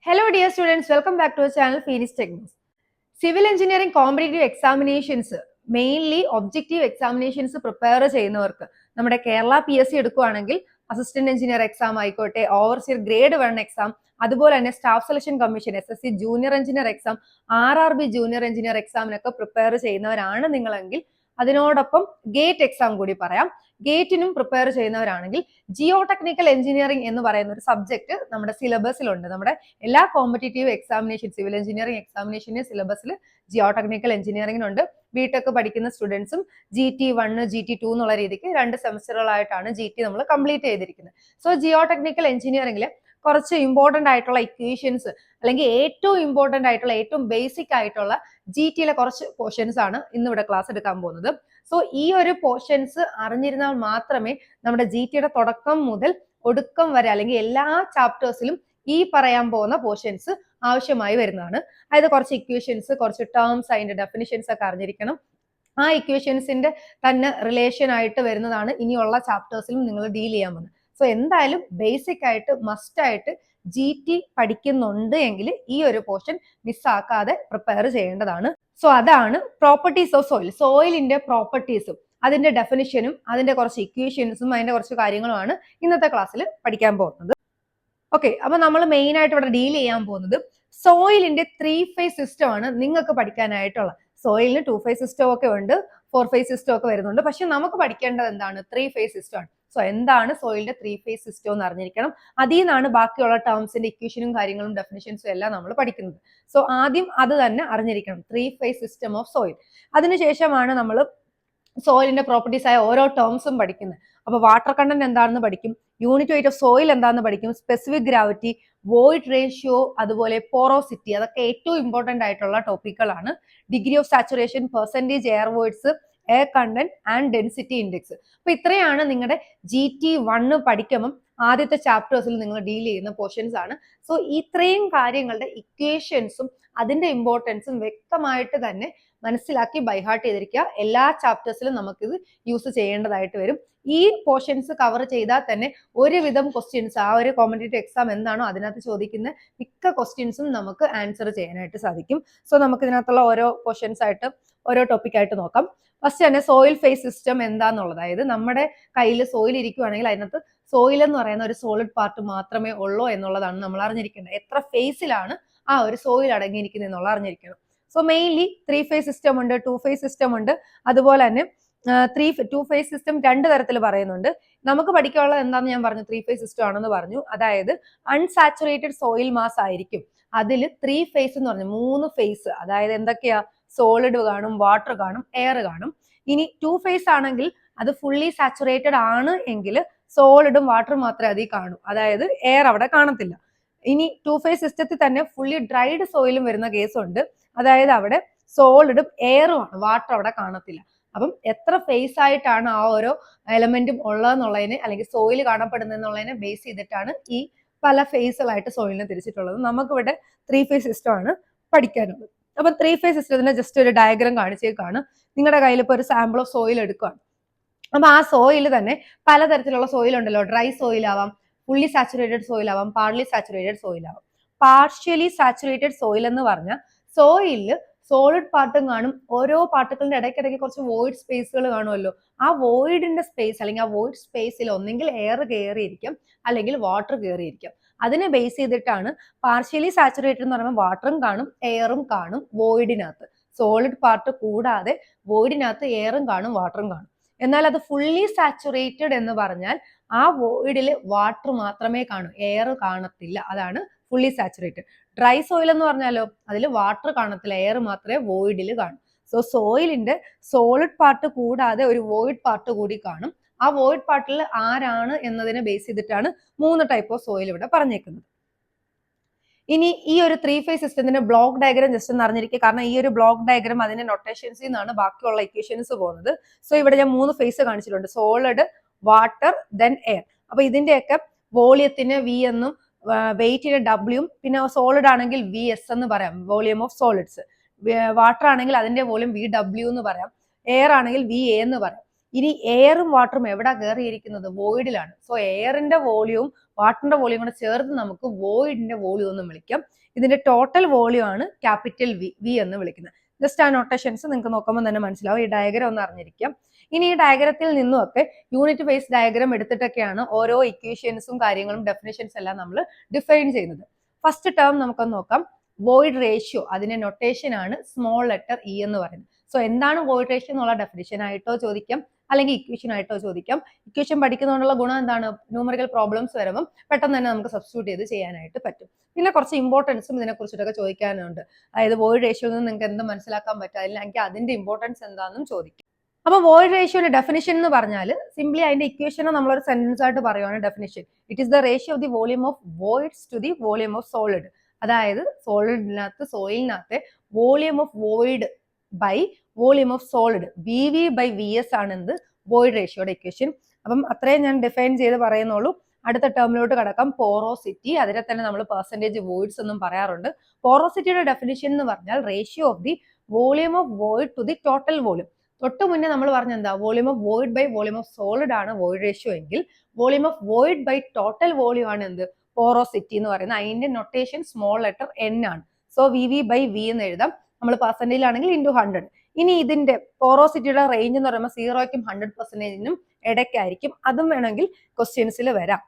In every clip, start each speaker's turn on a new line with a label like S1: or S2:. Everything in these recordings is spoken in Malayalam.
S1: Hello dear students, welcome back to our channel Phoenix Techniques. Civil Engineering Competitive Examinations, mainly objective examinations prepare ചെയ്യുന്നവർക്ക് നമ്മുടെ കേരള PSC എടുക്കുകയാണെങ്കിൽ അസിസ്റ്റന്റ് എഞ്ചിനീയർ എക്സാം ആയിക്കോട്ടെ, ഓവർസിയർ ഗ്രേഡ് 1 എക്സാം, അതുപോലെ തന്നെ staff selection commission SSC junior engineer exam, RRB junior engineer എക്സാമിനൊക്കെ പ്രിപ്പയർ ചെയ്യുന്നവരാണ് നിങ്ങളെങ്കിൽ അതിനോടൊപ്പം ഗേറ്റ് എക്സാം കൂടി പറയാം. ഗേറ്റിനും പ്രിപ്പയർ ചെയ്യുന്നവരാണെങ്കിൽ ജിയോ ടെക്നിക്കൽ എഞ്ചിനീയറിംഗ് എന്ന് പറയുന്ന ഒരു സബ്ജക്ട് നമ്മുടെ സിലബസിലുണ്ട്. നമ്മുടെ എല്ലാ കോമ്പറ്റേറ്റീവ് എക്സാമിനേഷൻ, സിവിൽ എഞ്ചിനീയറിംഗ് എക്സാമിനേഷന്റെ സിലബസിൽ ജിയോ ടെക്നിക്കൽ എഞ്ചിനീയറിംഗിനുണ്ട്. ബിടെക് പഠിക്കുന്ന സ്റ്റുഡൻസും GT1 GT2 എന്നുള്ള രീതിക്ക് 2 സെമസ്റ്ററുകളായിട്ടാണ് GT നമ്മൾ കംപ്ലീറ്റ് ചെയ്തിരിക്കുന്നത്. സോ ജിയോ ടെക്നിക്കൽ എഞ്ചിനീയറിംഗിൽ കുറച്ച് ഇമ്പോർട്ടന്റ് ആയിട്ടുള്ള ഇക്വേഷൻസ് അല്ലെങ്കിൽ ഏറ്റവും ഇമ്പോർട്ടന്റ് ആയിട്ടുള്ള ഏറ്റവും ബേസിക് ആയിട്ടുള്ള GTയിലെ കുറച്ച് പോർഷൻസ് ആണ് ഇന്ന് ഇവിടെ ക്ലാസ് എടുക്കാൻ പോകുന്നത്. സോ ഈ ഒരു പോർഷൻസ് അറിഞ്ഞിരുന്നാൽ മാത്രമേ നമ്മുടെ GTയുടെ തുടക്കം മുതൽ ഒടുക്കം വരെ അല്ലെങ്കിൽ എല്ലാ ചാപ്റ്റേഴ്സിലും ഈ പറയാൻ പോകുന്ന പോർഷൻസ് ആവശ്യമായി വരുന്നതാണ്. അതായത് കുറച്ച് ഇക്വേഷൻസ്, കുറച്ച് ടേംസ്, അതിന്റെ ഡെഫിനിഷൻസ് ഒക്കെ അറിഞ്ഞിരിക്കണം. ആ ഇക്വേഷൻസിന്റെ തന്നെ റിലേഷൻ ആയിട്ട് വരുന്നതാണ് ഇനിയുള്ള ചാപ്റ്റേഴ്സിലും നിങ്ങൾ ഡീൽ ചെയ്യാൻ പോകുന്നത്. സോ എന്തായാലും ബേസിക് ആയിട്ട് മസ്റ്റ് ആയിട്ട് GT പഠിക്കുന്നുണ്ട് എങ്കിൽ ഈ ഒരു പോർഷൻ മിസ്സാക്കാതെ പ്രിപ്പയർ ചെയ്യേണ്ടതാണ്. സോ അതാണ് പ്രോപ്പർട്ടീസ് ഓഫ് സോയിൽ. സോയിലിന്റെ പ്രോപ്പർട്ടീസും അതിന്റെ ഡെഫിനിഷനും അതിന്റെ കുറച്ച് ഇക്വേഷൻസും അതിന്റെ കുറച്ച് കാര്യങ്ങളുമാണ് ഇന്നത്തെ ക്ലാസ്സിൽ പഠിക്കാൻ പോകുന്നത്. ഓക്കെ, അപ്പൊ നമ്മൾ മെയിൻ ആയിട്ട് ഇവിടെ ഡീൽ ചെയ്യാൻ പോകുന്നത് സോയിലിന്റെ 3 phase സിസ്റ്റം ആണ് നിങ്ങൾക്ക് പഠിക്കാനായിട്ടുള്ള. സോയിലിന് 2 phase സിസ്റ്റം ഒക്കെ ഉണ്ട്, 4 phase സിസ്റ്റം ഒക്കെ വരുന്നുണ്ട്. പക്ഷെ നമുക്ക് പഠിക്കേണ്ടത് എന്താണ്? 3 phase സിസ്റ്റം ആണ്. സോ എന്താണ് സോയിലിന്റെ 3 phase സിസ്റ്റം എന്ന് അറിഞ്ഞിരിക്കണം. അതിൽ നിന്നാണ് ബാക്കിയുള്ള ടേംസിന്റെ ഇക്വേഷനും കാര്യങ്ങളും ഡെഫിനിഷൻസും എല്ലാം നമ്മൾ പഠിക്കുന്നത്. സോ ആദ്യം അത് തന്നെ അറിഞ്ഞിരിക്കണം, 3 phase സിസ്റ്റം ഓഫ് സോയിൽ. അതിനുശേഷമാണ് നമ്മൾ സോയിലിന്റെ പ്രോപ്പർട്ടീസ് ആയ ഓരോ ടേംസും പഠിക്കുന്നത്. അപ്പൊ വാട്ടർ കണ്ടന്റ് എന്താണെന്ന് പഠിക്കും, യൂണിറ്റ് വെയിറ്റ് ഓഫ് സോയിൽ എന്താണെന്ന് പഠിക്കും, സ്പെസിഫിക് ഗ്രാവിറ്റി, വോയിഡ് റേഷ്യോ, അതുപോലെ പോറോസിറ്റി, അതൊക്കെ ഏറ്റവും ഇമ്പോർട്ടന്റ് ആയിട്ടുള്ള ടോപ്പിക്കുകളാണ്. Degree of saturation, percentage air voids, air content and density index. അപ്പൊ ഇത്രയാണ് നിങ്ങളുടെ GT1 പഠിക്കുമ്പം ആദ്യത്തെ ചാപ്റ്റേഴ്സിൽ നിങ്ങൾ ഡീൽ ചെയ്യുന്ന പോർഷൻസ് ആണ്. സോ ഇത്രയും കാര്യങ്ങളുടെ ഇക്വേഷൻസും അതിന്റെ ഇമ്പോർട്ടൻസും വ്യക്തമായിട്ട് തന്നെ മനസ്സിലാക്കി ബൈഹാർട്ട് ചെയ്തിരിക്കുക. എല്ലാ ചാപ്റ്റേഴ്സിലും നമുക്കിത് യൂസ് ചെയ്യേണ്ടതായിട്ട് വരും. ഈ പോർഷൻസ് കവർ ചെയ്താൽ തന്നെ ഒരുവിധം ക്വസ്റ്റ്യൻസ്, ആ ഒരു കോമ്പറ്റേറ്റീവ് എക്സാം എന്താണോ അതിനകത്ത് ചോദിക്കുന്ന മിക്ക ക്വസ്റ്റ്യൻസും നമുക്ക് ആൻസർ ചെയ്യാനായിട്ട് സാധിക്കും. സോ നമുക്ക് ഇതിനകത്തുള്ള ഓരോ പോർഷൻസ് ആയിട്ട് ഓരോ ടോപ്പിക്കായിട്ട് നോക്കാം. ഫസ്റ്റ് തന്നെ സോയിൽ ഫേസ് സിസ്റ്റം എന്താന്നുള്ളത്. അതായത് നമ്മുടെ കയ്യിൽ സോയിൽ ഇരിക്കുകയാണെങ്കിൽ അതിനകത്ത് സോയിൽ എന്ന് പറയുന്ന ഒരു സോളിഡ് പാർട്ട് മാത്രമേ ഉള്ളൂ എന്നുള്ളതാണ് നമ്മൾ അറിഞ്ഞിരിക്കേണ്ടത്. എത്ര ഫേസിലാണ് ആ ഒരു സോയിൽ അടങ്ങിയിരിക്കുന്നത് എന്നുള്ള അറിഞ്ഞിരിക്കണം. സോ മെയിൻലി 3 phase സിസ്റ്റം ഉണ്ട്, 2 phase സിസ്റ്റം ഉണ്ട്. അതുപോലെ തന്നെ 2 phase സിസ്റ്റം 2 തരത്തിൽ പറയുന്നുണ്ട്. നമുക്ക് പഠിക്കാനുള്ളത് എന്താണെന്ന് ഞാൻ പറഞ്ഞു, 3 phase സിസ്റ്റം ആണെന്ന് പറഞ്ഞു. അതായത് അൺസാച്ചുറേറ്റഡ് സോയിൽ മാസ് ആയിരിക്കും. അതിൽ 3 phase എന്ന് പറഞ്ഞു 3 phase, അതായത് എന്തൊക്കെയാ, സോളിഡ് കാണും, വാട്ടർ കാണും, എയർ കാണും. ഇനി 2 phase ആണെങ്കിൽ അത് ഫുള്ളി സാച്ചുറേറ്റഡ് ആണ് എങ്കിൽ സോളിഡും വാട്ടറും മാത്രമേ അതിൽ കാണൂ, അതായത് എയർ അവിടെ കാണത്തില്ല. ഇനി 2 phase സിസ്റ്റത്തിൽ തന്നെ ഫുള്ളി ഡ്രൈഡ് സോയിലും വരുന്ന കേസുണ്ട്. അതായത് അവിടെ സോളിഡും എയറും ആണ്, വാട്ടർ അവിടെ കാണത്തില്ല. അപ്പം എത്ര ഫേസ് ആയിട്ടാണ് ആ ഓരോ എലമെന്റും ഉള്ളതെന്നുള്ളതിനെ അല്ലെങ്കിൽ സോയിൽ കാണപ്പെടുന്നതെന്നുള്ളതിനെ ബേസ് ചെയ്തിട്ടാണ് ഈ പല ഫേസുകളായിട്ട് സോയിലിനെ തിരിച്ചിട്ടുള്ളത്. നമുക്കിവിടെ 3 phase സിസ്റ്റം ആണ് പഠിക്കാനുള്ളത്. അപ്പൊ 3 phase സിസ്റ്റത്തിന്റെ ജസ്റ്റ് ഒരു ഡയഗ്രാം കാണിച്ചേക്കാണ്. നിങ്ങളുടെ കയ്യിൽ ഇപ്പോൾ ഒരു സാമ്പിൾ ഓഫ് സോയിൽ എടുക്കുകയാണ്. അപ്പൊ ആ സോയിൽ തന്നെ പലതരത്തിലുള്ള സോയിൽ ഉണ്ടല്ലോ. ഡ്രൈ സോയിൽ ആവാം, ഫുള്ളി സാച്ചുറേറ്റഡ് സോയിൽ ആവാം, പാർട്ലി സാച്ചുറേറ്റഡ് സോയിൽ ആവാം. പാർഷ്യലി സാച്ചുറേറ്റഡ് സോയിൽ എന്ന് പറഞ്ഞാൽ സോയിലില് സോളിഡ് പാർട്ടും കാണും, ഓരോ പാർട്ടുകളുടെ ഇടയ്ക്കിടയ്ക്ക് കുറച്ച് വോയിഡ് സ്പേസുകൾ കാണുമല്ലോ. ആ വോയിഡിന്റെ സ്പേസ് അല്ലെങ്കിൽ ആ വോയിഡ് സ്പേസിൽ ഒന്നെങ്കിൽ എയർ കയറിയിരിക്കും അല്ലെങ്കിൽ വാട്ടർ കയറിയിരിക്കും. അതിനെ ബേസ് ചെയ്തിട്ടാണ് പാർഷ്യലി സാച്ചുറേറ്റഡ് എന്ന് പറയുമ്പോൾ വാട്ടറും കാണും, എയറും കാണും വോയിഡിനകത്ത്. സോളിഡ് പാർട്ട് കൂടാതെ വോയിഡിനകത്ത് എയറും കാണും, വാട്ടറും കാണും. എന്നാൽ അത് ഫുള്ളി സാച്ചുറേറ്റഡ് എന്ന് പറഞ്ഞാൽ ആ വോയിഡിൽ വാട്ടർ മാത്രമേ കാണൂ, എയർ കാണത്തില്ല. അതാണ് ഫുള്ളി സാച്ചുറേറ്റഡ്. ഡ്രൈ സോയിൽ എന്ന് പറഞ്ഞാലോ അതിൽ വാട്ടർ കാണത്തില്ല, എയർ മാത്രമേ വോയിഡിൽ കാണൂ. സോ സോയിലിന്റെ സോളിഡ് പാർട്ട് കൂടാതെ ഒരു വോയിഡ് പാർട്ട് കൂടി കാണും. ആ വോയിഡ് പാർട്ടിൽ ആരാണ് എന്നതിനെ ബേസ് ചെയ്തിട്ടാണ് 3 ടൈപ്പ് ഓഫ് സോയിൽ ഇവിടെ പറഞ്ഞേക്കുന്നത്. ഇനി ഈ ഒരു 3 phase സിസ്റ്റത്തിന്റെ ബ്ലോക്ക് ഡയഗ്രാം ജസ്റ്റ് ഒന്ന് അറിഞ്ഞിരിക്കുക. കാരണം ഈ ഒരു ബ്ലോക്ക് ഡയഗ്രാം അതിന്റെ നൊട്ടേഷൻസിൽ നിന്നാണ് ബാക്കിയുള്ള ഇക്വേഷൻസ് പോകുന്നത്. സോ ഇവിടെ ഞാൻ 3 ഫേസ് കാണിച്ചിട്ടുണ്ട്, സോളിഡ്, വാട്ടർ, ദെൻ എയർ. അപ്പൊ ഇതിന്റെയൊക്കെ വോളിയത്തിന് V എന്നും വെയിറ്റിന് W, പിന്നെ സോളിഡ് ആണെങ്കിൽ VS എന്ന് പറയാം, വോളിയം ഓഫ് സോളിഡ്സ്. വാട്ടർ ആണെങ്കിൽ അതിന്റെ വോളിയം VW എന്ന് പറയാം, എയർ ആണെങ്കിൽ VA എന്ന് പറയാം. ഇനി എയറും വാട്ടറും എവിടെ കയറിയിരിക്കുന്നത്? വോയിഡിലാണ്. സോ എയറിന്റെ വോളിയവും വാട്ടറിന്റെ വോളിയം കൂടെ ചേർത്ത് നമുക്ക് വോയിഡിന്റെ വോളിയം എന്ന് വിളിക്കാം. ഇതിന്റെ ടോട്ടൽ വോളിയം ആണ് ക്യാപിറ്റൽ വി എന്ന് വിളിക്കുന്നത്. ജസ്റ്റ് ആ നൊട്ടേഷൻസ് നിങ്ങൾക്ക് നോക്കുമ്പോൾ തന്നെ മനസ്സിലാവും. ഈ ഡയഗ്രം ഒന്ന് അറിഞ്ഞിരിക്കാം. ഇനി ഈ ഡയഗ്രത്തിൽ നിന്നുമൊക്കെ യൂണിറ്റ് ബേസ് ഡയഗ്രം എടുത്തിട്ടൊക്കെയാണ് ഓരോ ഇക്വേഷൻസും കാര്യങ്ങളും ഡെഫിനിഷൻസ് എല്ലാം നമ്മൾ ഡിഫൈൻ ചെയ്യുന്നത്. ഫസ്റ്റ് ടേം നമുക്കൊന്ന് നോക്കാം. വോയിഡ് റേഷ്യോ, അതിന്റെ നൊട്ടേഷൻ ആണ് സ്മോൾ ലെറ്റർ ഇ എന്ന് പറയുന്നത്. സോ എന്താണ് വോയിഡ് റേഷ്യോ എന്നുള്ള ഡെഫിനിഷൻ ആയിട്ടോ ചോദിക്കാം, അല്ലെങ്കിൽ ഇക്വേഷൻ ആയിട്ടോ ചോദിക്കാം. ഇക്വേഷൻ പഠിക്കുന്നതുകൊണ്ടുള്ള ഗുണം എന്താണ്? ന്യൂമറിക്കൽ പ്രോബ്ലംസ് വരുമ്പോൾ പെട്ടെന്ന് തന്നെ നമുക്ക് സബ്സ്റ്റിറ്റ്യൂട്ട് ചെയ്ത് ചെയ്യാനായിട്ട് പറ്റും. പിന്നെ കുറച്ച് ഇമ്പോർട്ടൻസും ഇതിനെ കുറിച്ചിട്ടൊക്കെ ചോദിക്കാനുണ്ട്. അതായത് വോയിഡ് റേഷ്യോയിൽ നിന്ന് നിങ്ങൾക്ക് എന്ത് മനസ്സിലാക്കാൻ പറ്റും, അല്ലെങ്കിൽ അതിന്റെ ഇമ്പോർട്ടൻസ് എന്താണെന്നും ചോദിക്കും. അപ്പൊ വോയിഡ് റേഷ്യോയുടെ ഡെഫിനിഷൻ എന്ന് പറഞ്ഞാൽ സിംപ്ലി അതിന്റെ ഇക്വേഷനെ നമ്മളൊരു സെന്റൻസ് ആയിട്ട് പറയുവാണ് definition. It is the ratio of the volume of voids to the volume of solid. അതായത് സോയിലിനകത്ത് volume of void by volume of solid, VV/VS ആണ് എന്ത്? വോയിഡ് റേഷ്യോയുടെ ഇക്വേഷൻ. അപ്പം അത്രയും ഞാൻ ഡിഫൈൻ ചെയ്ത് പറയുന്നുള്ളൂ. അടുത്ത ടേമിലോട്ട് കടക്കാം. പോറോസിറ്റി, അതിനെ തന്നെ നമ്മൾ പെർസെന്റേജ് വോയിഡ്സ് എന്നും പറയാറുണ്ട്. പോറോസിറ്റിയുടെ ഡെഫിനിഷൻ എന്ന് പറഞ്ഞാൽ ratio of the volume of void to the total volume. തൊട്ട് മുന്നേ നമ്മൾ പറഞ്ഞ എന്താ? Volume of void by volume of solid ആണ് വോയിഡ് റേഷ്യോ എങ്കിൽ volume of void by total volume ആണ് എന്ത്? പോറോസിറ്റി എന്ന് പറയുന്നത്. അതിന്റെ നൊട്ടേഷൻ സ്മോൾ ലെറ്റർ N ആണ്. സോ VV/V എന്ന് എഴുതാം. നമ്മൾ പെർസെന്റേജ് ആണെങ്കിൽ ഇൻറ്റു 100. ഇനി ഇതിന്റെ പോറോസിറ്റിയുടെ റേഞ്ച് എന്ന് പറയുമ്പോൾ 0ക്കും 100%നും ഇടയ്ക്കായിരിക്കും. അതും വേണമെങ്കിൽ ക്വസ്റ്റ്യൻസിൽ വരാം.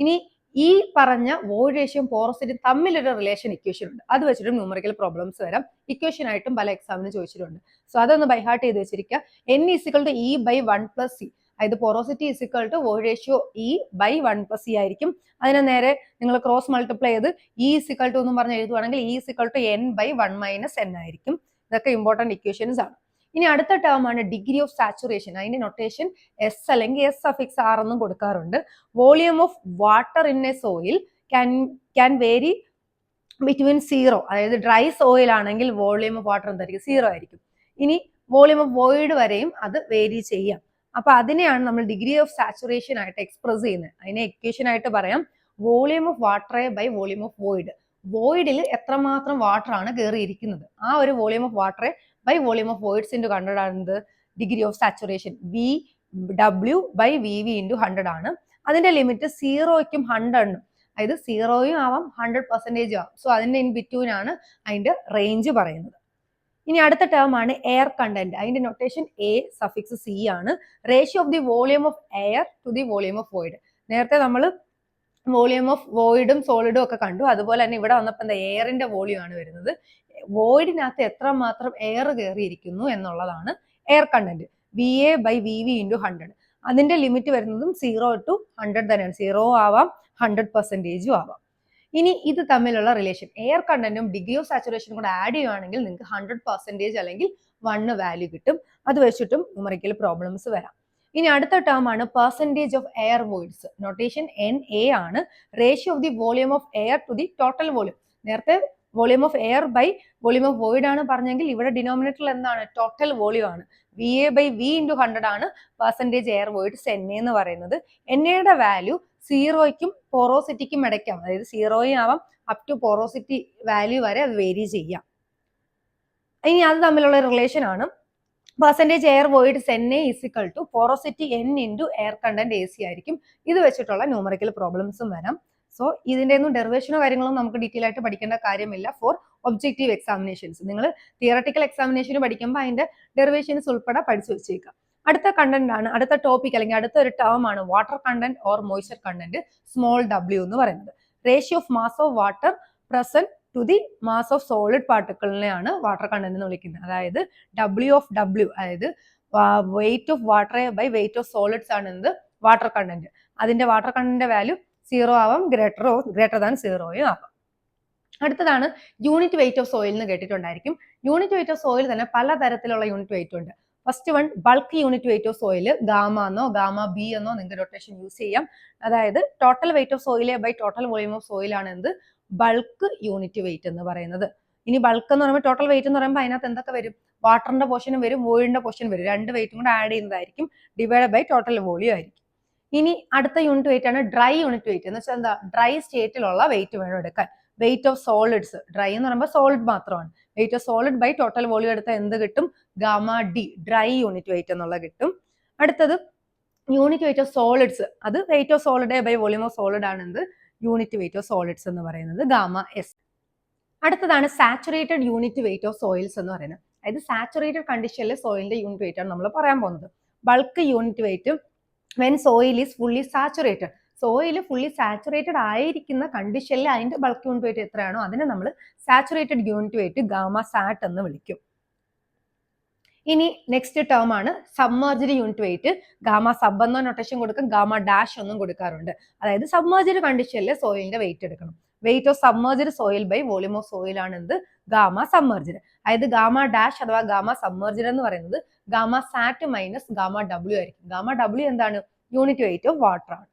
S1: ഇനി ഈ പറഞ്ഞ വോയിഡ് റേഷ്യോയും പോറോസിറ്റിയും തമ്മിലൊരു റിലേഷൻ ഇക്വേഷൻ ഉണ്ട്. അത് വെച്ചിട്ട് ന്യൂമറിക്കൽ പ്രോബ്ലംസ് വരാം. ഇക്വേഷൻ ആയിട്ടും പല എക്സാമിന് ചോദിച്ചിട്ടുണ്ട്. സോ അതൊന്ന് ബൈഹാർട്ട് ചെയ്ത് വെച്ചിരിക്കുക. N = E/1+C. അതായത് പോറോസിറ്റി = വോയിഡ് റേഷ്യോ E/1+C ആയിരിക്കും. അതിനെ നേരെ നിങ്ങൾ ക്രോസ് മൾട്ടിപ്ലൈ ചെയ്ത് E = എന്നും പറഞ്ഞ് എഴുതുവാണെങ്കിൽ E = N/1 - N ആയിരിക്കും. ഇതൊക്കെ ഇമ്പോർട്ടന്റ് ഇക്വേഷൻസ് ആണ്. ഇനി അടുത്ത ടേം ആണ് ഡിഗ്രി ഓഫ് സാച്ചുറേഷൻ. അതിന്റെ നൊട്ടേഷൻ S അല്ലെങ്കിൽ S_R എന്നും കൊടുക്കാറുണ്ട്. Volume of water in a soil can vary between 0, അതായത് ഡ്രൈ സോയിൽ ആണെങ്കിൽ വോളിയം ഓഫ് വാട്ടർ എന്തായിരിക്കും? 0 ആയിരിക്കും. ഇനി വോളിയം ഓഫ് വോയിഡ് വരെയും അത് വേരി ചെയ്യാം. അപ്പൊ അതിനെയാണ് നമ്മൾ ഡിഗ്രി ഓഫ് സാച്ചുറേഷൻ ആയിട്ട് എക്സ്പ്രസ് ചെയ്യുന്നത്. അതിനെ ഇക്വേഷൻ ആയിട്ട് പറയാം volume of water by volume of void. വോയിഡിൽ എത്രമാത്രം വാട്ടർ ആണ് കയറിയിരിക്കുന്നത്, ആ ഒരു volume of water by volume of voids into 100 ആണ് degree of saturation. VW/VV into 100 ആണ്. അതിന്റെ ലിമിറ്റ് 0ക്കും 100നും, അതായത് 0യും ആവാം 100% ആവാം. സോ അതിന്റെ ഇൻ ബിറ്റ്വീൻ ആണ് അതിന്റെ റേഞ്ച് പറയുന്നത്. ഇനി അടുത്ത ടേം ആണ് എയർ കണ്ടന്റ്. അതിന്റെ നൊട്ടേഷൻ A_C ആണ്. Ratio of the volume of air to the volume of void. നേരത്തെ നമ്മൾ വോളിയം ഓഫ് വോയിഡും സോളിഡും ഒക്കെ കണ്ടു. അതുപോലെ തന്നെ ഇവിടെ വന്നപ്പോൾ എന്താ? എയറിന്റെ വോളിയം ആണ് വരുന്നത്. വോയിഡിനകത്ത് എത്രമാത്രം എയർ കയറിയിരിക്കുന്നു എന്നുള്ളതാണ് എയർ കണ്ടന്റ്. VA/VV into 100. അതിന്റെ ലിമിറ്റ് വരുന്നതും 0 to 100 തന്നെയാണ്. 0 ആവാം 100% ആവാം. ഇനി ഇത് തമ്മിലുള്ള റിലേഷൻ എയർ കണ്ടന്റും ഡിഗ്രി ഓഫ് സാച്ചുറേഷനും കൂടെ ആഡ് ചെയ്യുകയാണെങ്കിൽ നിങ്ങൾക്ക് 100% അല്ലെങ്കിൽ 1 വാല്യൂ കിട്ടും. അത് വെച്ചിട്ടും ന്യൂമറിക്കൽ പ്രോബ്ലംസ് വരാം. ഇനി അടുത്ത ടേം ആണ് percentage of air voids. Notation NA ആണ്. Ratio of the volume of air to the total volume. നേരത്തെ volume of air by volume of void ആണ് പറഞ്ഞെങ്കിൽ ഇവിടെ ഡിനോമിനേറ്ററിൽ എന്താണ്? ടോട്ടൽ വോളിയം ആണ്. VA/V ഇൻറ്റു 100 ആണ് പെർസെന്റേജ് എയർ വോയിഡ്സ് NA എന്ന് പറയുന്നത്. NAയുടെ വാല്യൂ 0ക്കും പോറോസിറ്റിക്കും ഇടയ്ക്കാണ്. അതായത് 0 ആവാം അപ് ടു പോറോസിറ്റി വാല്യൂ വരെ അത് വേരി ചെയ്യാം. ഇനി അത് തമ്മിലുള്ള റിലേഷൻ ആണ് percentage air voids NA = porosity N into air content AC ആയിരിക്കും. ഇത് വെച്ചിട്ടുള്ള ന്യൂമറിക്കൽ പ്രോബ്ലംസും വരാം. സോ ഇതിന്റെ ഒന്നും ഡെറിവേഷനോ കാര്യങ്ങളോ നമുക്ക് ഡീറ്റെയിൽ ആയിട്ട് പഠിക്കേണ്ട കാര്യമില്ല ഫോർ ഒബ്ജക്റ്റീവ് എക്സാമിനേഷൻസ്. നിങ്ങൾ തിയറട്ടിക്കൽ എക്സാമിനേഷന് പഠിക്കുമ്പോൾ അതിന്റെ ഡെറിവേഷൻസ് ഉൾപ്പെടെ പഠിച്ചു വെച്ചേക്കാം. അടുത്ത കണ്ടന്റ് ആണ്, അടുത്ത ടോപ്പിക് അല്ലെങ്കിൽ അടുത്ത ഒരു ടേം ആണ് water content or moisture content, small w എന്ന് പറയുന്നത്. Ratio of mass of water present to the mass of solid പാർട്ടിക്കിളിനെയാണ് വാട്ടർ കണ്ടന്റ് എന്ന് വിളിക്കുന്നത്. അതായത് W, അതായത് weight of water by weight of solids ആണ് എന്ത്? Water content. അതിന്റെ വാട്ടർ കണ്ടന്റ് വാല്യൂ 0 ആവാം, ഗ്രേറ്റർ ദാൻ 0 ആവാം. അടുത്തതാണ് യൂണിറ്റ് വെയിറ്റ് ഓഫ് സോയിൽ എന്ന് കേട്ടിട്ടുണ്ടായിരിക്കും. യൂണിറ്റ് വെയിറ്റ് ഓഫ് സോയിൽ തന്നെ പലതരത്തിലുള്ള യൂണിറ്റ് വെയിറ്റ് ഉണ്ട്. First one bulk unit weight of soil, gamma എന്നോ ഗാമ ബി എന്നോ നിങ്ങൾക്ക് റൊട്ടേഷൻ യൂസ് ചെയ്യാം. അതായത് total weight of soil by total volume of soil ആണ് എന്ത്? ബൾക്ക് യൂണിറ്റ് വെയിറ്റ് എന്ന് പറയുന്നത്. ഇനി ബൾക്ക് എന്ന് പറയുമ്പോൾ ടോട്ടൽ വെയിറ്റ് എന്ന് പറയുമ്പോൾ അതിനകത്ത് എന്തൊക്കെ വരും? വാട്ടറിന്റെ പോർഷനും വരും, വോയിഡിന്റെ പോർഷൻ വരും. രണ്ട് വെയിറ്റും കൂടെ ആഡ് ചെയ്യുന്നതായിരിക്കും. ഡിവൈഡ് ബൈ ടോട്ടൽ വോളിയം ആയിരിക്കും. ഇനി അടുത്ത യൂണിറ്റ് വെയിറ്റ് ആണ് ഡ്രൈ യൂണിറ്റ് വെയിറ്റ്. എന്ന് വെച്ചാൽ എന്താ? ഡ്രൈ സ്റ്റേറ്റിലുള്ള വെയിറ്റ് വേണം എടുക്കാൻ. വെയിറ്റ് ഓഫ് സോളിഡ്സ്, ഡ്രൈ എന്ന് പറയുമ്പോൾ സോളിഡ് മാത്രമാണ്. Weight of solid by total volume എടുത്താൽ എന്ത് കിട്ടും? Gamma d, dry unit weight എന്നുള്ള കിട്ടും. അടുത്തത് യൂണിറ്റ് വെയിറ്റ് ഓഫ് സോളിഡ്സ്, അത് weight of solid by volume of solid ആണ് എന്ത് യൂണിറ്റ് വെയിറ്റ് ഓഫ് സോളിഡ്സ് എന്ന് പറയുന്നത് ഗാമ എസ്. അടുത്തതാണ് saturated unit weight of soils എന്ന് പറയുന്നത്. അതായത് സാച്ചുറേറ്റഡ് കണ്ടീഷനിലെ സോയിലിന്റെ യൂണിറ്റ് വെയിറ്റ് ആണ് നമ്മൾ പറയാൻ പോകുന്നത്. Bulk unit weight when soil is fully saturated, soil fully saturated ആയിരിക്കുന്ന കണ്ടീഷനിൽ അതിന്റെ ബൾക്ക് യൂണിറ്റ് വെയിറ്റ് എത്രയാണോ അതിനെ നമ്മൾ saturated unit weight gamma sat എന്ന് വിളിക്കും. ഇനി നെക്സ്റ്റ് ടേം ആണ് submerged unit weight. Gamma sub എന്ന നൊട്ടേഷൻ കൊടുക്കും, ഗാമ ഡാഷ് ഒന്നും കൊടുക്കാറുണ്ട്. അതായത് സബ്മർജ്ഡ് കണ്ടീഷനിൽ സോയിലിന്റെ വെയിറ്റ് എടുക്കണം. Weight of submerged soil by volume of soil ആണ് എന്ത് ഗാമ സബ്മർജ്ഡ്. അതായത് ഗാമ ഡാഷ് അഥവാ ഗാമ സബ്മർജ്ഡ് എന്ന് പറയുന്നത് ഗാമ സാറ്റ് മൈനസ് ഗാമ ഡബ്ല്യു ആയിരിക്കും. ഗാമ ഡബ്ല്യു എന്താണ്? യൂണിറ്റ് വെയിറ്റ് ഓഫ് വാട്ടർ ആണ്.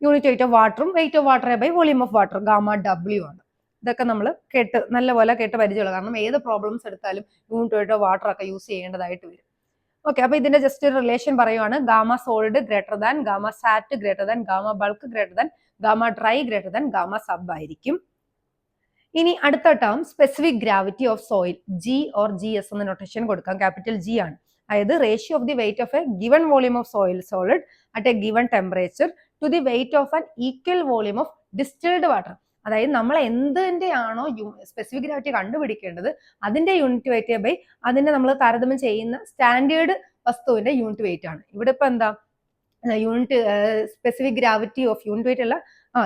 S1: യൂണിറ്റ് വെയിറ്റ് ഓഫ് വാട്ടറും weight of water by volume of water gamma ഡബ്ല്യു ആണ്. ഇതൊക്കെ നമ്മൾ നല്ലപോലെ കേട്ട് പരിചയമുള്ള, കാരണം ഏത് പ്രോബ്ലംസ് എടുത്താലും യൂണിറ്റ് വെയിറ്റ് ഓഫ് വാട്ടർ ഒക്കെ യൂസ് ചെയ്യേണ്ടതായിട്ട് വരും. ഓക്കെ, അപ്പൊ ഇതിന്റെ ജസ്റ്റ് റിലേഷൻ പറയുവാണ്. Gamma solid greater than gamma sat greater than gamma bulk greater than gamma dry greater than gamma sub ആയിരിക്കും. ഇനി അടുത്ത term specific gravity of soil, g or g s എന്ന നൊട്ടേഷൻ കൊടുക്കാം. ക്യാപിറ്റൽ ജി ആണ്. അതായത് ratio of the weight of a given volume of soil solid at a given temperature to the weight of an equal volume of distilled water. അതായത് നമ്മൾ എന്തിന്റെ ആണോ സ്പെസിഫിക് ഗ്രാവിറ്റി കണ്ടുപിടിക്കേണ്ടത് അതിന്റെ യൂണിറ്റ് വെയിറ്റ് ബൈ അതിനെ നമ്മൾ താരതമ്യം ചെയ്യുന്ന സ്റ്റാൻഡേർഡ് വസ്തുവിന്റെ യൂണിറ്റ് വെയിറ്റ് ആണ്. ഇവിടെ ഇപ്പൊ എന്താ unit specific gravity of unit weight അല്ല,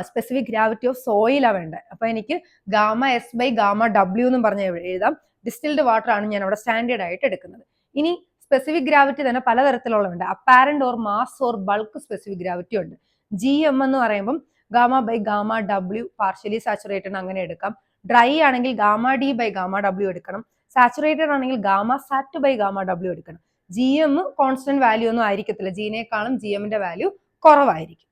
S1: സ്പെസിഫിക് ഗ്രാവിറ്റി ഓഫ് സോയിലാ വേണ്ടത്. അപ്പൊ എനിക്ക് ഗാമ എസ് ബൈ ഗാമ ഡബ്ല്യു എന്നും പറഞ്ഞ് എഴുതാം. ഡിസ്റ്റിൽഡ് വാട്ടർ ആണ് ഞാൻ അവിടെ സ്റ്റാൻഡേർഡ് ആയിട്ട് എടുക്കുന്നത്. ഇനി സ്പെസിഫിക് ഗ്രാവിറ്റി തന്നെ പലതരത്തിലുള്ളതുണ്ട്. Apparent or mass or bulk specific gravity ഉണ്ട്. ജി എം എന്ന് പറയുമ്പോൾ ഗാമ ബൈ ഗാമ ഡബ്ല്യു പാർഷ്യലി സാച്ചുറേറ്റഡ് അങ്ങനെ എടുക്കാം. ഡ്രൈ ആണെങ്കിൽ ഗാമ ഡി ബൈ ഗാമ ഡബ്ല്യു എടുക്കണം. സാച്ചുറേറ്റഡ് ആണെങ്കിൽ ഗാമ സാറ്റ് ബൈ ഗാമ ഡബ്ല്യു എടുക്കണം. ജി എം കോൺസ്റ്റന്റ് വാല്യൂ ഒന്നും ആയിരിക്കത്തില്ല, ജിനേക്കാളും ജി എമ്മിന്റെ വാല്യൂ കുറവായിരിക്കും.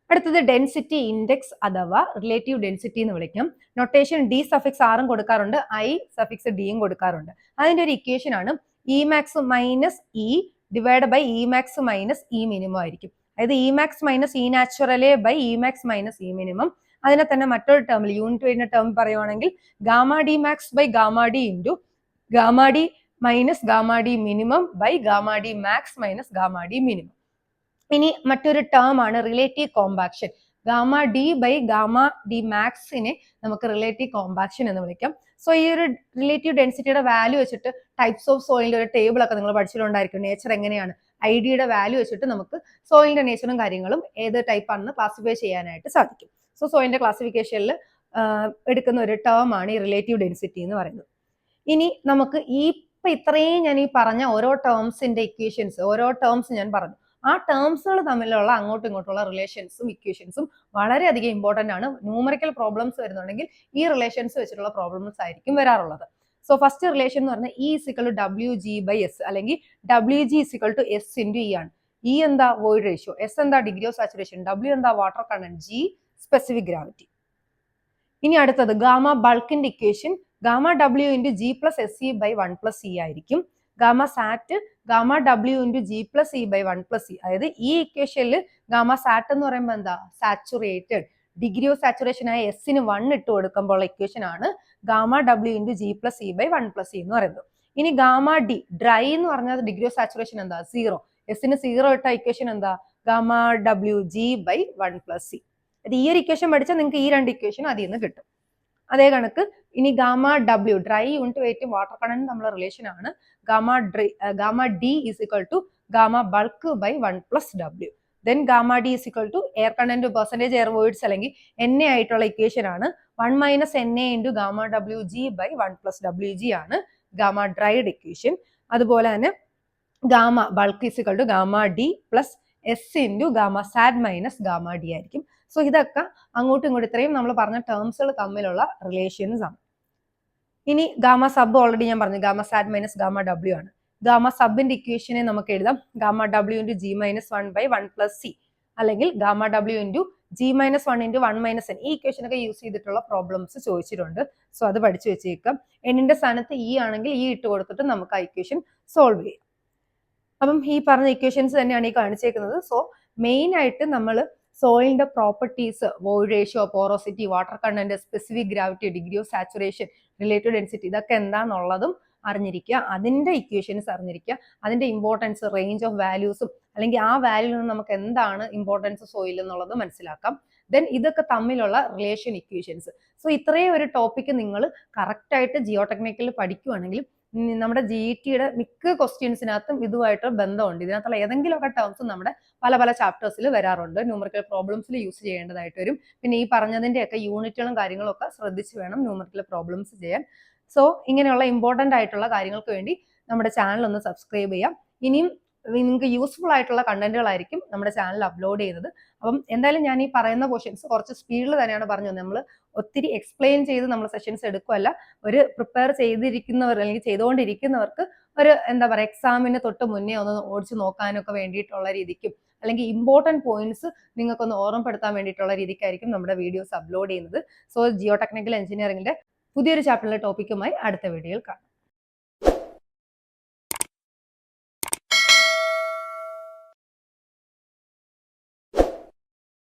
S1: അടുത്തത് ഡെൻസിറ്റി ഇൻഡെക്സ് അഥവാ റിലേറ്റീവ് ഡെൻസിറ്റി എന്ന് വിളിക്കും. നൊട്ടേഷൻ ഡി സഫിക്സ് ആറും കൊടുക്കാറുണ്ട്, ഐ സഫിക്സ് ഡിയും കൊടുക്കാറുണ്ട്. അതിന്റെ ഒരു ഇക്വേഷൻ ആണ് e max minus e divide by e max minus e minimum ആയിരിക്കും. അതായത് e max minus e natural by e max minus e minimum. അതിനെ തന്നെ മറ്റൊരു ടേമിൽ യൂണിറ്റ് വെയിറ്റിന്റെ ടേം പറയുവാണെങ്കിൽ gamma d max by gamma d into gamma d minus gamma d minimum by gamma d max minus gamma d minimum. ഇനി മറ്റൊരു ടേം ആണ് relative compaction. Gamma d by gamma d മാക്സിനെ നമുക്ക് റിലേറ്റീവ് കോമ്പാക്ഷൻ എന്ന് വിളിക്കാം. സോ ഈ ഒരു റിലേറ്റീവ് ഡെൻസിറ്റിയുടെ വാല്യൂ വെച്ചിട്ട് ടൈപ്സ് ഓഫ് സോയിലിന്റെ ഒരു ടേബിൾ ഒക്കെ നിങ്ങൾ പഠിച്ചിട്ടുണ്ടായിരിക്കും. നേച്ചർ എങ്ങനെയാണ്, ഐ ഡിയുടെ വാല്യൂ വെച്ചിട്ട് നമുക്ക് സോയിലിന്റെ നേച്ചറും കാര്യങ്ങളും ഏത് ടൈപ്പ് ആണെന്ന് ക്ലാസിഫൈ ചെയ്യാനായിട്ട് സാധിക്കും. സോ സോയിലിന്റെ ക്ലാസിഫിക്കേഷനിൽ എടുക്കുന്ന ഒരു ടേം ആണ് ഈ റിലേറ്റീവ് ഡെൻസിറ്റി എന്ന് പറയുന്നത്. ഇനി നമുക്ക് ഇത്രയും ഞാൻ ഈ പറഞ്ഞ ഓരോ ടേംസിന്റെ ഇക്വേഷൻസ്, ഓരോ ടേംസ് ഞാൻ പറഞ്ഞു, ആ ടേംസുകൾ തമ്മിലുള്ള അങ്ങോട്ടും ഇങ്ങോട്ടുള്ള റിലേഷൻസും ഇക്വേഷൻസും വളരെയധികം ഇമ്പോർട്ടന്റ് ആണ്. ന്യൂമറിക്കൽ പ്രോബ്ലംസ് വരുന്നുണ്ടെങ്കിൽ ഈ റിലേഷൻസ് വെച്ചിട്ടുള്ള പ്രോബ്ലംസ് ആയിരിക്കും വരാറുള്ളത്. സോ ഫസ്റ്റ് റിലേഷൻ എന്ന് പറഞ്ഞാൽ ഇ ഇസിക്കൽ ടു ഡബ്ല്യു ജി ബൈ എസ്, അല്ലെങ്കിൽ ഡബ്ല്യു g is equal to s into e ആണ്. ഇ എന്താ വോയിഡ് റേഷ്യോ, എസ് എന്താ ഡിഗ്രി ഓഫ് സാച്ചുറേഷൻ, ഡബ്ല്യു എന്താ water content, g specific gravity. ഇനി അടുത്തത് ഗാമ ബൾക്കിന്റെ ഇക്വേഷൻ ഗാമ ഡബ്ല്യു into g plus s e by one plus e ആയിരിക്കും. ഗാമ സാറ്റ് ഗാമ ഡബ്ല്യു into g plus e by one plus e. അതായത് ഈ ഇക്വേഷനിൽ ഗാമ സാറ്റ് എന്ന് പറയുമ്പോൾ എന്താ സാച്ചുറേറ്റഡ്, ഡിഗ്രി ഓഫ് സാച്ചുറേഷൻ ആയ എസിന് 1 ഇട്ട് കൊടുക്കുമ്പോൾ ഇക്വേഷൻ ആണ് ഗാമ ഡബ്ല്യു into g plus e by one plus e എന്ന് പറയുന്നത്. ഇനി ഗാമ ഡി ഡ്രൈ എന്ന് പറഞ്ഞാൽ ഡിഗ്രി ഓഫ് സാച്ചുറേഷൻ എന്താ 0, എസിന് 0 ഇട്ട ഇക്വേഷൻ എന്താ gamma W G by one plus e. ഈ ഒരു ഇക്വേഷൻ പഠിച്ചാൽ നിങ്ങൾക്ക് ഈ രണ്ട് ഇക്വേഷൻ അതിൽ നിന്ന് കിട്ടും. അതേ കണക്ക് ഇനി gamma W dry unit weight water content തമ്മിലുള്ള റിലേഷൻ ആണ് gamma D is equal to gamma bulk by one plus W. Then gamma D is equal to air content percentage air voids അല്ലെങ്കിൽ എൻ എ ആയിട്ടുള്ള ഇക്വേഷൻ ആണ് 1 minus N A into gamma W G by one plus W G ആണ് ഗാമ ഡ്രൈഡ് ഇക്വേഷൻ. അതുപോലെ തന്നെ gamma bulk is equal to gamma D plus S into gamma sat minus gamma D ആയിരിക്കും. സോ ഇതൊക്കെ അങ്ങോട്ടും ഇങ്ങോട്ടും ഇത്രയും നമ്മൾ പറഞ്ഞ ടേംസുകൾ തമ്മിലുള്ള റിലേഷൻസ് ആണ്. ഇനി ഗാമ സബ് ഓൾറെഡി ഞാൻ പറഞ്ഞു, ഗാമ സാഡ് മൈനസ് ഗാമ ഡബ്ല്യു ആണ്. ഗാമ സബിന്റെ ഇക്വേഷനെ നമുക്ക് എഴുതാം ഗാമ ഡബ്ല്യു into g minus one by one plus c, അല്ലെങ്കിൽ ഗാമ ഡബ്ല്യു into g minus one into one minus n. ഈ ഇക്വേഷൻ ഒക്കെ യൂസ് ചെയ്തിട്ടുള്ള പ്രോബ്ലംസ് ചോദിച്ചിട്ടുണ്ട്. സോ അത് പഠിച്ചു വെച്ചേക്കാം. എന്നിന്റെ സ്ഥാനത്ത് ഇ ആണെങ്കിൽ ഇ ഇട്ട് കൊടുത്തിട്ട് നമുക്ക് ആ ഇക്വേഷൻ സോൾവ് ചെയ്യാം. അപ്പം ഈ പറഞ്ഞ ഇക്വേഷൻസ് തന്നെയാണ് ഈ കാണിച്ചേക്കുന്നത്. സോ മെയിൻ ആയിട്ട് നമ്മൾ സോയിലിന്റെ properties, void ratio, porosity, water content, specific gravity, degree of saturation, relative density, ഇതൊക്കെ എന്താണെന്നുള്ളതും അറിഞ്ഞിരിക്കുക, അതിന്റെ ഇക്വേഷൻസ് അറിഞ്ഞിരിക്കുക, അതിന്റെ ഇമ്പോർട്ടൻസ്, റേഞ്ച് ഓഫ് വാല്യൂസും അല്ലെങ്കിൽ ആ വാല്യൂവിൽ നിന്ന് നമുക്ക് എന്താണ് ഇമ്പോർട്ടൻസ് സോയിൽ എന്നുള്ളത് മനസ്സിലാക്കാം. ദെൻ ഇതൊക്കെ തമ്മിലുള്ള റിലേഷൻ ഇക്വേഷൻസ്. സോ ഇത്രയും ഒരു ടോപ്പിക്ക് നിങ്ങൾ കറക്റ്റ് ആയിട്ട് ജിയോ ടെക്നിക്കൽ പഠിക്കുവാണെങ്കിൽ നമ്മുടെ GETയുടെ മിക്ക ക്വസ്റ്റ്യൻസിനകത്തും ഇതുമായിട്ട് ബന്ധമുണ്ട്. ഇതിനകത്തുള്ള ഏതെങ്കിലുമൊക്കെ ടേംസ് നമ്മുടെ പല പല ചാപ്റ്റേഴ്സിൽ വരാറുണ്ട്. ന്യൂമറിക്കൽ പ്രോബ്ലംസിൽ യൂസ് ചെയ്യേണ്ടതായിട്ട് വരും. പിന്നെ ഈ പറഞ്ഞതിന്റെയൊക്കെ യൂണിറ്റുകളും കാര്യങ്ങളും ഒക്കെ ശ്രദ്ധിച്ച് വേണം ന്യൂമറിക്കൽ പ്രോബ്ലംസ് ചെയ്യാൻ. സോ ഇങ്ങനെയുള്ള ഇമ്പോർട്ടന്റ് ആയിട്ടുള്ള കാര്യങ്ങൾക്ക് വേണ്ടി നമ്മുടെ ചാനൽ ഒന്ന് സബ്സ്ക്രൈബ് ചെയ്യാം. ഇനിയും നിങ്ങൾക്ക് യൂസ്ഫുൾ ആയിട്ടുള്ള കണ്ടന്റുകളായിരിക്കും നമ്മുടെ ചാനൽ അപ്ലോഡ് ചെയ്യുന്നത്. അപ്പം എന്തായാലും ഞാൻ ഈ പറയുന്ന പോർഷൻസ് കുറച്ച് സ്പീഡിൽ തന്നെയാണ് പറഞ്ഞു. നമ്മൾ ഒത്തിരി എക്സ്പ്ലെയിൻ ചെയ്ത് നമ്മൾ സെഷൻസ് എടുക്കുമല്ല, ഒരു പ്രിപ്പയർ ചെയ്തിരിക്കുന്നവർ അല്ലെങ്കിൽ ചെയ്തുകൊണ്ടിരിക്കുന്നവർക്ക് ഒരു എന്താ പറയുക എക്സാമിന് തൊട്ട് മുന്നേ ഒന്ന് ഓടിച്ച് നോക്കാനൊക്കെ വേണ്ടിയിട്ടുള്ള രീതിക്കും അല്ലെങ്കിൽ ഇമ്പോർട്ടൻറ്റ് പോയിന്റ്സ് നിങ്ങൾക്കൊന്ന് ഓർമ്മപ്പെടുത്താൻ വേണ്ടിയിട്ടുള്ള രീതിക്കായിരിക്കും നമ്മുടെ വീഡിയോസ് അപ്ലോഡ് ചെയ്യുന്നത്. സോ ജിയോ ടെക്നിക്കൽ എഞ്ചിനീയറിംഗിന്റെ പുതിയൊരു ചാപ്റ്ററിലെ ടോപ്പിക്കുമായി അടുത്ത വീഡിയോയിൽ കാണാം.